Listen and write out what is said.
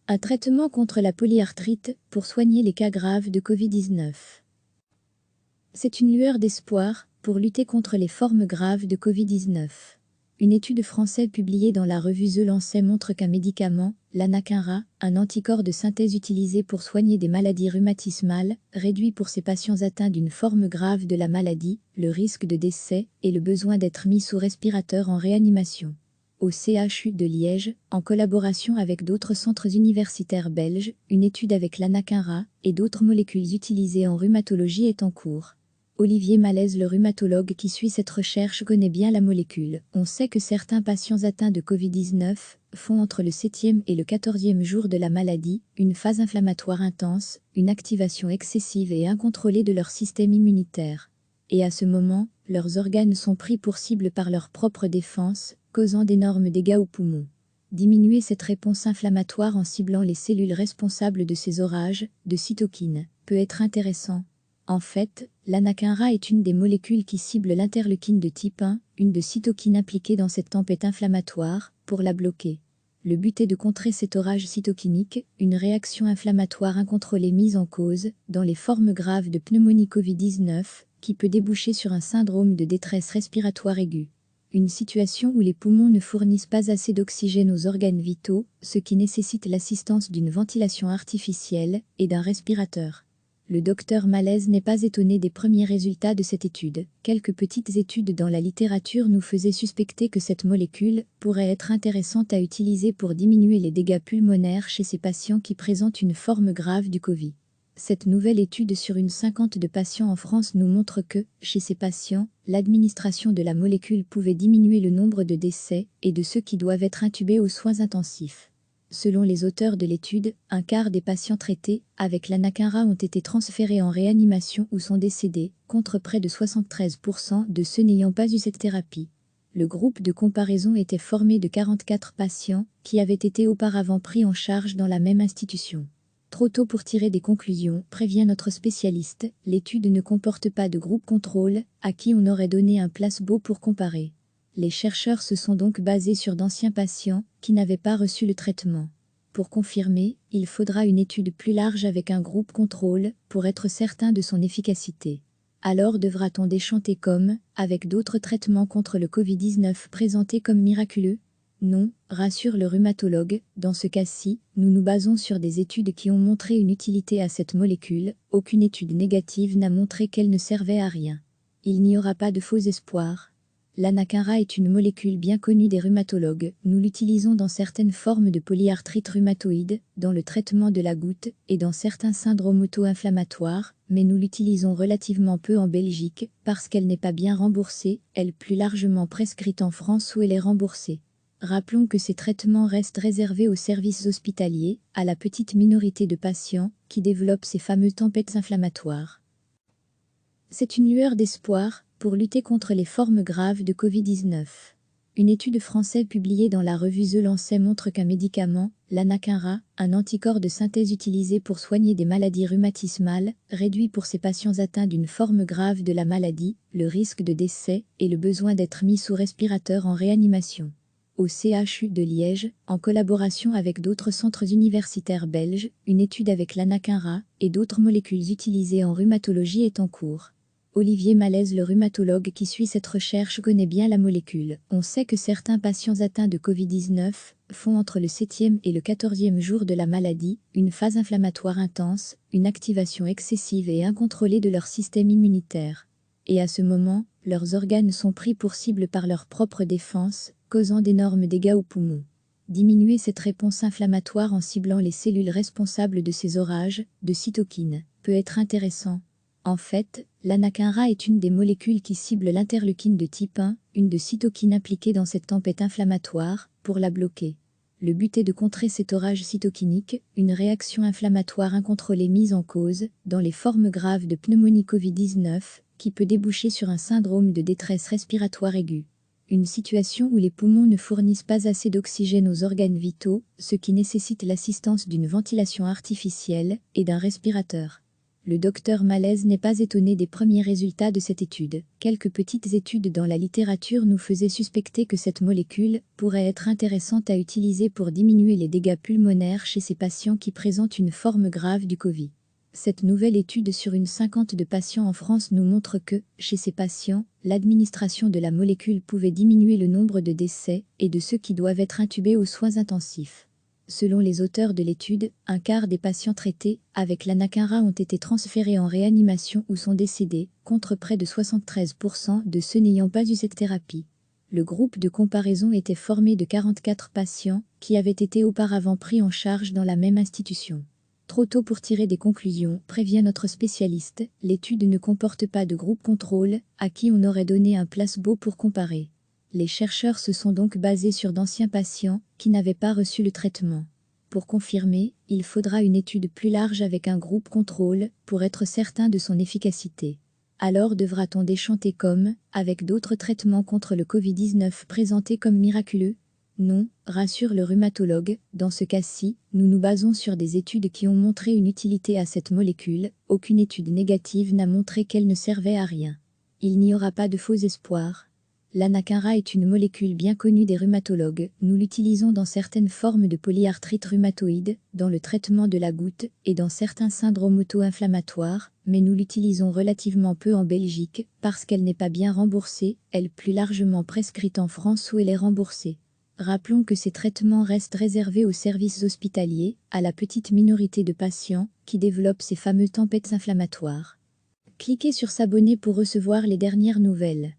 Un traitement contre la polyarthrite pour soigner les cas graves de Covid-19. C'est une lueur d'espoir pour lutter contre les formes graves de Covid-19. Une étude française publiée dans la revue The Lancet montre qu'un médicament, l'anakinra, un anticorps de synthèse utilisé pour soigner des maladies rhumatismales, réduit pour ces patients atteints d'une forme grave de la maladie, le risque de décès et le besoin d'être mis sous respirateur en réanimation. Au CHU de Liège, en collaboration avec d'autres centres universitaires belges, une étude avec l'anakinra et d'autres molécules utilisées en rhumatologie est en cours. Olivier Malaise, le rhumatologue qui suit cette recherche, connaît bien la molécule. On sait que certains patients atteints de Covid-19 font entre le 7e et le 14e jour de la maladie une phase inflammatoire intense, une activation excessive et incontrôlée de leur système immunitaire. Et à ce moment, leurs organes sont pris pour cible par leur propre défense, causant d'énormes dégâts aux poumons. Diminuer cette réponse inflammatoire en ciblant les cellules responsables de ces orages, de cytokines, peut être intéressant. En fait, l'anakinra est une des molécules qui cible l'interleukine de type 1, une de cytokines impliquée dans cette tempête inflammatoire, pour la bloquer. Le but est de contrer cet orage cytokinique, une réaction inflammatoire incontrôlée mise en cause, dans les formes graves de pneumonie Covid-19, qui peut déboucher sur un syndrome de détresse respiratoire aiguë. Une situation où les poumons ne fournissent pas assez d'oxygène aux organes vitaux, ce qui nécessite l'assistance d'une ventilation artificielle et d'un respirateur. Le docteur Malaise n'est pas étonné des premiers résultats de cette étude. Quelques petites études dans la littérature nous faisaient suspecter que cette molécule pourrait être intéressante à utiliser pour diminuer les dégâts pulmonaires chez ces patients qui présentent une forme grave du Covid. Cette nouvelle étude sur une 50 de patients en France nous montre que, chez ces patients, l'administration de la molécule pouvait diminuer le nombre de décès et de ceux qui doivent être intubés aux soins intensifs. Selon les auteurs de l'étude, un quart des patients traités avec l'anakinra ont été transférés en réanimation ou sont décédés, contre près de 73% de ceux n'ayant pas eu cette thérapie. Le groupe de comparaison était formé de 44 patients qui avaient été auparavant pris en charge dans la même institution. Trop tôt pour tirer des conclusions, prévient notre spécialiste, l'étude ne comporte pas de groupe contrôle à qui on aurait donné un placebo pour comparer. Les chercheurs se sont donc basés sur d'anciens patients qui n'avaient pas reçu le traitement. Pour confirmer, il faudra une étude plus large avec un groupe contrôle pour être certain de son efficacité. Alors devra-t-on déchanter comme, avec d'autres traitements contre le Covid-19 présentés comme miraculeux? Non, rassure le rhumatologue, dans ce cas-ci, nous nous basons sur des études qui ont montré une utilité à cette molécule, aucune étude négative n'a montré qu'elle ne servait à rien. Il n'y aura pas de faux espoirs. L'anakinra est une molécule bien connue des rhumatologues. Nous l'utilisons dans certaines formes de polyarthrite rhumatoïde, dans le traitement de la goutte et dans certains syndromes auto-inflammatoires, mais nous l'utilisons relativement peu en Belgique parce qu'elle n'est pas bien remboursée, elle plus largement prescrite en France où elle est remboursée. Rappelons que ces traitements restent réservés aux services hospitaliers, à la petite minorité de patients qui développent ces fameuses tempêtes inflammatoires. C'est une lueur d'espoir pour lutter contre les formes graves de Covid-19. Une étude française publiée dans la revue The Lancet montre qu'un médicament, l'anakinra, un anticorps de synthèse utilisé pour soigner des maladies rhumatismales, réduit pour ces patients atteints d'une forme grave de la maladie, le risque de décès et le besoin d'être mis sous respirateur en réanimation. Au CHU de Liège, en collaboration avec d'autres centres universitaires belges, une étude avec l'anakinra et d'autres molécules utilisées en rhumatologie est en cours. Olivier Malaise, le rhumatologue qui suit cette recherche, connaît bien la molécule. On sait que certains patients atteints de Covid-19 font entre le 7e et le 14e jour de la maladie une phase inflammatoire intense, une activation excessive et incontrôlée de leur système immunitaire. Et à ce moment, leurs organes sont pris pour cible par leur propre défense, causant d'énormes dégâts aux poumons. Diminuer cette réponse inflammatoire en ciblant les cellules responsables de ces orages, de cytokines, peut être intéressant. En fait, l'anakinra est une des molécules qui cible l'interleukine de type 1, une de cytokines impliquée dans cette tempête inflammatoire, pour la bloquer. Le but est de contrer cet orage cytokinique, une réaction inflammatoire incontrôlée mise en cause, dans les formes graves de pneumonie Covid-19, qui peut déboucher sur un syndrome de détresse respiratoire aiguë. Une situation où les poumons ne fournissent pas assez d'oxygène aux organes vitaux, ce qui nécessite l'assistance d'une ventilation artificielle et d'un respirateur. Le docteur Malaise n'est pas étonné des premiers résultats de cette étude. Quelques petites études dans la littérature nous faisaient suspecter que cette molécule pourrait être intéressante à utiliser pour diminuer les dégâts pulmonaires chez ces patients qui présentent une forme grave du Covid. Cette nouvelle étude sur une cinquantaine de patients en France nous montre que, chez ces patients, l'administration de la molécule pouvait diminuer le nombre de décès et de ceux qui doivent être intubés aux soins intensifs. Selon les auteurs de l'étude, un quart des patients traités avec l'anakinra ont été transférés en réanimation ou sont décédés, contre près de 73% de ceux n'ayant pas eu cette thérapie. Le groupe de comparaison était formé de 44 patients qui avaient été auparavant pris en charge dans la même institution. Trop tôt pour tirer des conclusions, prévient notre spécialiste, l'étude ne comporte pas de groupe contrôle à qui on aurait donné un placebo pour comparer. Les chercheurs se sont donc basés sur d'anciens patients qui n'avaient pas reçu le traitement. Pour confirmer, il faudra une étude plus large avec un groupe contrôle pour être certain de son efficacité. Alors devra-t-on déchanter comme, avec d'autres traitements contre le Covid-19 présentés comme miraculeux? Non, rassure le rhumatologue, dans ce cas-ci, nous nous basons sur des études qui ont montré une utilité à cette molécule, aucune étude négative n'a montré qu'elle ne servait à rien. Il n'y aura pas de faux espoirs. L'anakinra est une molécule bien connue des rhumatologues, nous l'utilisons dans certaines formes de polyarthrite rhumatoïde, dans le traitement de la goutte et dans certains syndromes auto-inflammatoires, mais nous l'utilisons relativement peu en Belgique, parce qu'elle n'est pas bien remboursée, elle plus largement prescrite en France où elle est remboursée. Rappelons que ces traitements restent réservés aux services hospitaliers, à la petite minorité de patients qui développent ces fameuses tempêtes inflammatoires. Cliquez sur s'abonner pour recevoir les dernières nouvelles.